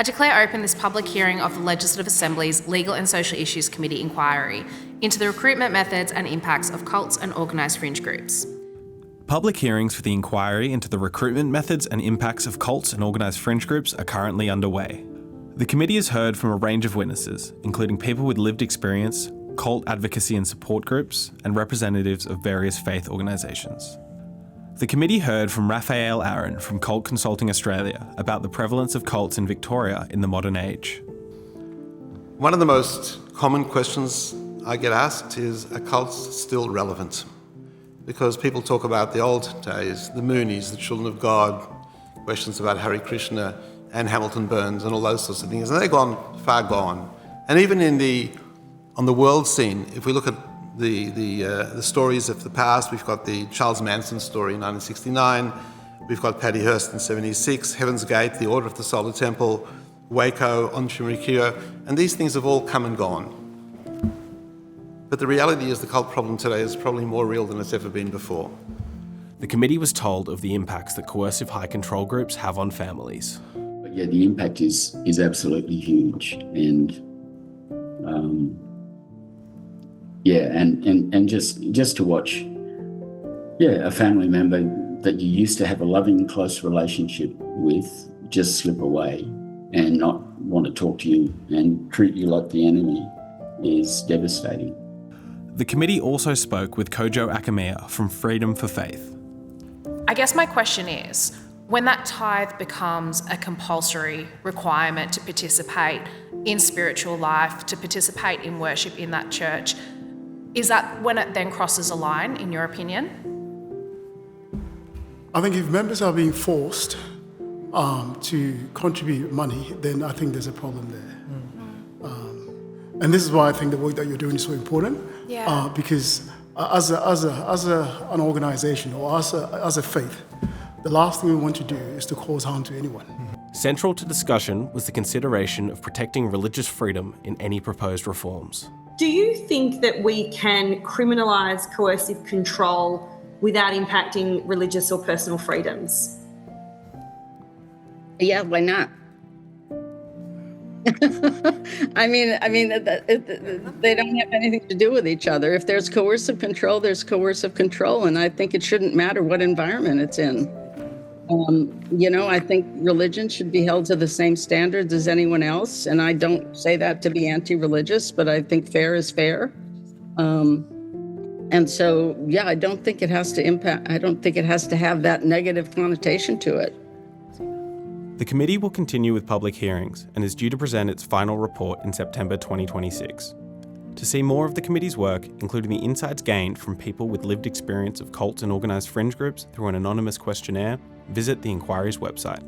I declare open this public hearing of the Legislative Assembly's Legal and Social Issues Committee inquiry into the recruitment methods and impacts of cults and organised fringe groups. Public hearings for the inquiry into the recruitment methods and impacts of cults and organised fringe groups are currently underway. The committee has heard from a range of witnesses, including people with lived experience, cult advocacy and support groups, and representatives of various faith organisations. The committee heard from Raphael Aaron from Cult Consulting Australia about the prevalence of cults in Victoria in the modern age. One of the most common questions I get asked is, are cults still relevant? Because people talk about the old days, the Moonies, the Children of God, questions about Hare Krishna and Hamilton Burns and all those sorts of things, and they're far gone. And even on the world scene, if we look at the stories of the past, we've got the Charles Manson story in 1969, we've got Paddy Hearst in 76, Heaven's Gate, the Order of the Solar Temple, Waco, Onchimurikyo, and these things have all come and gone. But the reality is the cult problem today is probably more real than it's ever been before. The committee was told of the impacts that coercive high control groups have on families. But yeah, the impact is absolutely huge, and and just to watch, a family member that you used to have a loving, close relationship with just slip away and not want to talk to you and treat you like the enemy is devastating. The committee also spoke with Kojo Akamea from Freedom for Faith. I guess my question is, when that tithe becomes a compulsory requirement to participate in spiritual life, to participate in worship in that church, is that when it then crosses a line, in your opinion? I think if members are being forced to contribute money, then I think there's a problem there. And this is why I think the work that you're doing is so important. Because as an organisation or as a faith, the last thing we want to do is to cause harm to anyone. Central to discussion was the consideration of protecting religious freedom in any proposed reforms. Do you think that we can criminalise coercive control without impacting religious or personal freedoms? Yeah, why not? I mean, they don't have anything to do with each other. If there's coercive control, there's coercive control, and I think it shouldn't matter what environment it's in. I think religion should be held to the same standards as anyone else, and I don't say that to be anti-religious, but I think fair is fair. And so, I don't think it has to impact. I don't think it has to have that negative connotation to it. The committee will continue with public hearings and is due to present its final report in September 2026. To see more of the committee's work, including the insights gained from people with lived experience of cults and organised fringe groups through an anonymous questionnaire, visit the inquiry's website.